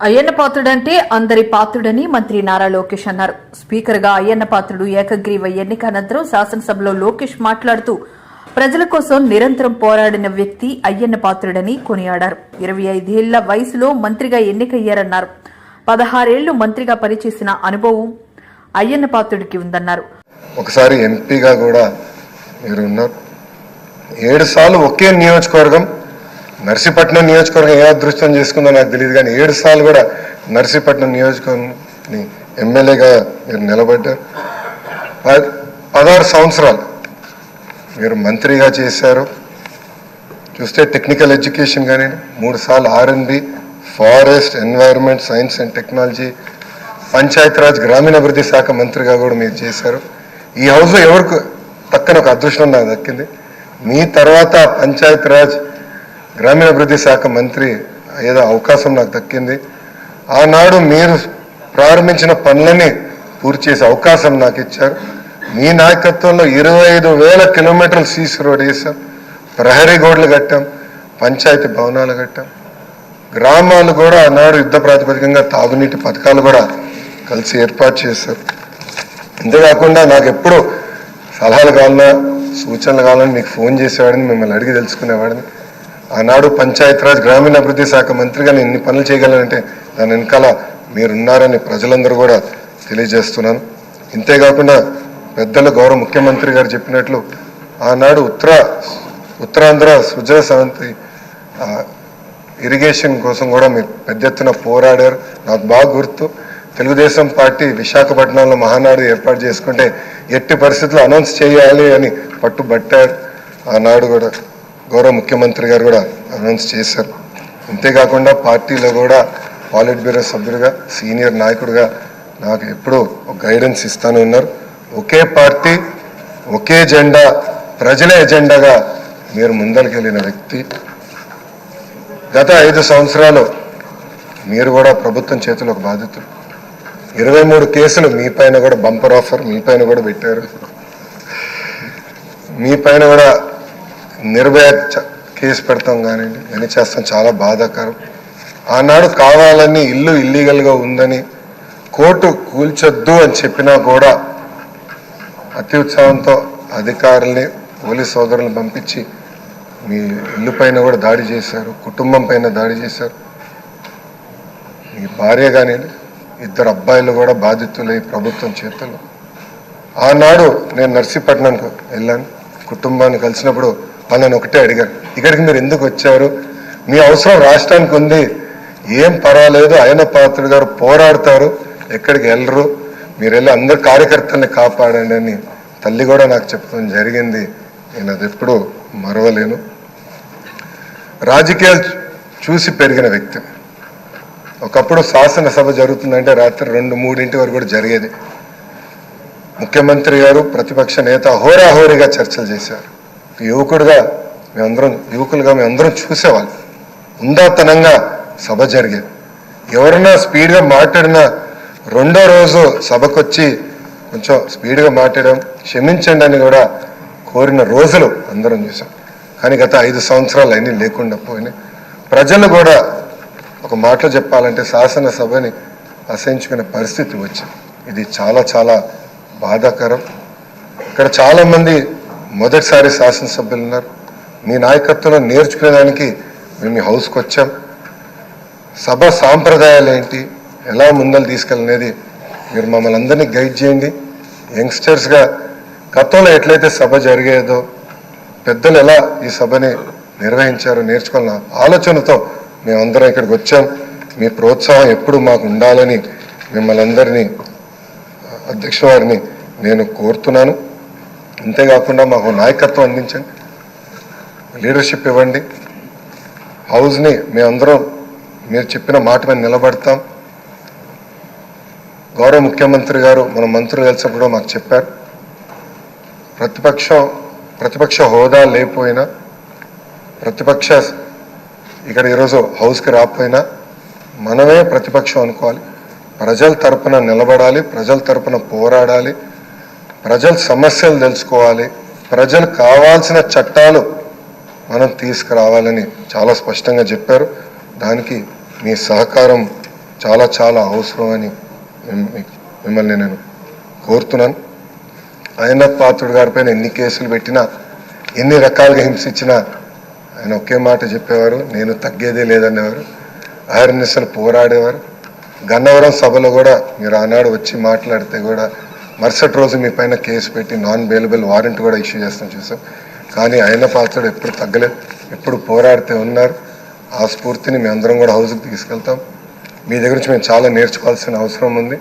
అయ్యన్న పాత్రుడంటే అందరి పాత్రుడని మంత్రి నారా లోకేష్ అన్నారు. స్పీకర్గా అయ్యన్న పాత్రుడు ఏకగ్రీవ ఎన్నిక అనంతరం శాసనసభలో లోకేష్ మాట్లాడుతూ ప్రజల కోసం నిరంతరం పోరాడిన వ్యక్తి అయ్యన్న పాత్రుడని కొనియాడారు. 25 ఏళ్ల వయసులో మంత్రిగా ఎన్నికయ్యారన్నారు. 16 ఏళ్లు మంత్రిగా పనిచేసిన అనుభవం అయ్యన్న పాత్రుడికి ఉందన్నారు. ఒకసారి ఎంపీగా కూడా మీరు ఉన్నారు. 7 సార్లు ఒకే నియోజకవర్గం, నర్సీపట్నం నియోజకవర్గం ఏ అదృష్టం చేసుకుందో నాకు తెలియదు, కానీ 7 సార్లు కూడా నర్సీపట్నం నియోజకవర్గం ఎమ్మెల్యేగా మీరు నిలబడ్డారు. 16 సంవత్సరాలు మీరు మంత్రిగా చేశారు. చూస్తే టెక్నికల్ ఎడ్యుకేషన్ కానీ 3 సార్లు R&D, forest, environment, science and technology, Panchayati Raj గ్రామీణాభివృద్ధి శాఖ మంత్రిగా కూడా మీరు చేశారు. ఈ హౌస్లో ఎవరికి పక్కన ఒక అదృష్టం నాకు దక్కింది. మీ తర్వాత పంచాయతీరాజ్ గ్రామీణాభివృద్ధి శాఖ మంత్రి ఏదో అవకాశం నాకు దక్కింది. ఆనాడు మీరు ప్రారంభించిన పనులని పూర్తి చేసే అవకాశం నాకు ఇచ్చారు. మీ నాయకత్వంలో 25,000 కిలోమీటర్లు సీసీ రోడ్ వేసాం, ప్రహరీ గోడలు కట్టాం, పంచాయతీ భవనాలు కట్టాం. గ్రామాలు కూడా ఆనాడు యుద్ధ ప్రాతిపదికంగా తాగునీటి పథకాలు కూడా కలిసి ఏర్పాటు చేశారు. అంతేకాకుండా నాకు ఎప్పుడు సలహాలు కావాలన్నా సూచనలు కావాలని మీకు ఫోన్ చేసేవాడిని, మిమ్మల్ని అడిగి తెలుసుకునేవాడిని. ఆనాడు పంచాయతీరాజ్ గ్రామీణాభివృద్ధి శాఖ మంత్రిగా నేను ఇన్ని పనులు చేయగలనంటే దాని వెనకాల మీరున్నారని ప్రజలందరూ కూడా తెలియజేస్తున్నాను. ఇంతేకాకుండా పెద్దలు గౌరవ ముఖ్యమంత్రి గారు చెప్పినట్లు ఆనాడు ఉత్తరాంధ్ర సృజన సమితి ఇరిగేషన్ కోసం కూడా మీరు పెద్ద ఎత్తున పోరాడారు. నాకు బాగా గుర్తు, తెలుగుదేశం పార్టీ విశాఖపట్నంలో మహానాడు ఏర్పాటు చేసుకుంటే ఎట్టి పరిస్థితుల్లో అనౌన్స్ చేయాలి అని పట్టుబట్టారు. ఆనాడు కూడా గౌరవ ముఖ్యమంత్రి గారు కూడా అనౌన్స్ చేశారు. అంతేకాకుండా పార్టీలో కూడా పాలిట్ బ్యూరో సభ్యుడిగా, సీనియర్ నాయకుడిగా నాకు ఎప్పుడూ ఒక గైడెన్స్ ఇస్తానే ఉన్నారు. ఒకే పార్టీ, ఒకే జెండా, ప్రజల ఎజెండాగా మీరు ముందరికెళ్ళిన వ్యక్తి. గత 5 సంవత్సరాలు మీరు కూడా ప్రభుత్వం చేతిలో ఒక బాధితులు. 23 కేసులు మీ పైన కూడా బంపర్ ఆఫర్ మీ పైన కూడా పెట్టారు. మీ పైన కూడా నిర్భయ కేసు పెడతాం కానివ్వండి, అని చేస్తాం. చాలా బాధాకరం. ఆనాడు కావాలని ఇల్లు ఇల్లీగల్గా ఉందని కోర్టు కూల్చొద్దు అని చెప్పినా కూడా అతి ఉత్సాహంతో అధికారుల్ని, పోలీస్ సోదరులను పంపించి మీ ఇల్లు పైన కూడా దాడి చేశారు, కుటుంబం పైన దాడి చేశారు. మీ భార్య కానీ 2 అబ్బాయిలు కూడా బాధితులై ప్రభుత్వం చేతులు. ఆనాడు నేను నర్సీపట్నంకు వెళ్ళాను, కుటుంబాన్ని కలిసినప్పుడు వాళ్ళని ఒకటే అడిగారు, ఇక్కడికి మీరు ఎందుకు వచ్చారు? మీ అవసరం రాష్ట్రానికి ఉంది, ఏం పర్వాలేదు, అయ్యన్న పాత్రుడు గారు పోరాడతారు, ఎక్కడికి వెళ్ళరు, మీరు వెళ్ళి అందరు కార్యకర్తల్ని కాపాడండి అని తల్లి కూడా నాకు చెప్పడం జరిగింది. నేను అది ఎప్పుడూ మరవలేను. రాజకీయాలు చూసి పెరిగిన వ్యక్తి. ఒకప్పుడు శాసనసభ జరుగుతుందంటే రాత్రి 2-3 వరకు కూడా జరిగేది. ముఖ్యమంత్రి గారు, ప్రతిపక్ష నేత హోరాహోరీగా చర్చలు చేశారు. యువకులుగా మేమందరం చూసేవాళ్ళం. ఉందాతనంగా సభ జరిగేది. ఎవరన్నా స్పీడ్గా మాట్లాడినా 2వ రోజు సభకొచ్చి కొంచెం స్పీడ్గా మాట్లాడడం, క్షమించండి అని కూడా కోరిన రోజులు అందరం చూసాం. కానీ గత 5 సంవత్సరాలు అన్నీ లేకుండా పోయినాయి. ప్రజలు కూడా ఒక మాటలో చెప్పాలంటే శాసనసభని అసహించుకునే పరిస్థితి వచ్చింది. ఇది చాలా చాలా బాధాకరం. ఇక్కడ చాలామంది మొదటిసారి శాసనసభ్యులు ఉన్నారు. మీ నాయకత్వంలో నేర్చుకునేదానికి మేము ఈ హౌస్కి వచ్చాం. సభ సాంప్రదాయాలు ఏంటి, ఎలా ముందలు తీసుకెళ్ళనేది మీరు మమ్మల్ని అందరినీ గైడ్ చేయండి. యంగ్స్టర్స్గా గతంలో ఎట్లయితే సభ జరిగేదో, పెద్దలు ఎలా ఈ సభని నిర్వహించారో నేర్చుకోవాలన్న ఆలోచనతో మేమందరం ఇక్కడికి వచ్చాం. మీ ప్రోత్సాహం ఎప్పుడు మాకు ఉండాలని మిమ్మల్ని అందరినీ, అధ్యక్ష వారిని నేను కోరుతున్నాను. అంతేకాకుండా మాకు నాయకత్వం అందించండి, లీడర్షిప్ ఇవ్వండి. హౌస్ని మేమందరం మీరు చెప్పిన మాట మీద నిలబడతాం. గౌరవ ముఖ్యమంత్రి గారు మన మంత్రులు కలిసినప్పుడు మాకు చెప్పారు, ప్రతిపక్ష హోదా లేకపోయినా, ప్రతిపక్ష ఇక్కడ ఈరోజు హౌస్కి రాకపోయినా మనమే ప్రతిపక్షం అనుకోవాలి. ప్రజల తరపున నిలబడాలి, ప్రజల తరపున పోరాడాలి, ప్రజల సమస్యలు తెలుసుకోవాలి, ప్రజలు కావాల్సిన చట్టాలు మనం తీసుకురావాలని చాలా స్పష్టంగా చెప్పారు. దానికి మీ సహకారం చాలా చాలా అవసరం అని మిమ్మల్ని నేను కోరుతున్నాను. అయ్యన్న పాత్రుడు గారిపైన ఎన్ని కేసులు పెట్టినా, ఎన్ని రకాలుగా హింసించినా ఆయన ఒకే మాట చెప్పేవారు, నేను తగ్గేదే లేదనేవారు. అహర్నిశలు పోరాడేవారు. గన్నవరం సభలో కూడా మీరు ఆనాడు వచ్చి మాట్లాడితే కూడా మరుసటి రోజు మీ పైన కేసు పెట్టి నాన్ బెయిలబుల్ వారెంట్ కూడా ఇష్యూ చేస్తాం చూసాం. కానీ అయ్యన్న పాత్రుడు ఎప్పుడు తగ్గలేదు, ఎప్పుడు పోరాడితే ఉన్నారు. ఆ స్ఫూర్తిని మేము అందరం కూడా హౌస్కి తీసుకెళ్తాం. మీ దగ్గర నుంచి మేము చాలా నేర్చుకోవాల్సిన అవసరం ఉంది.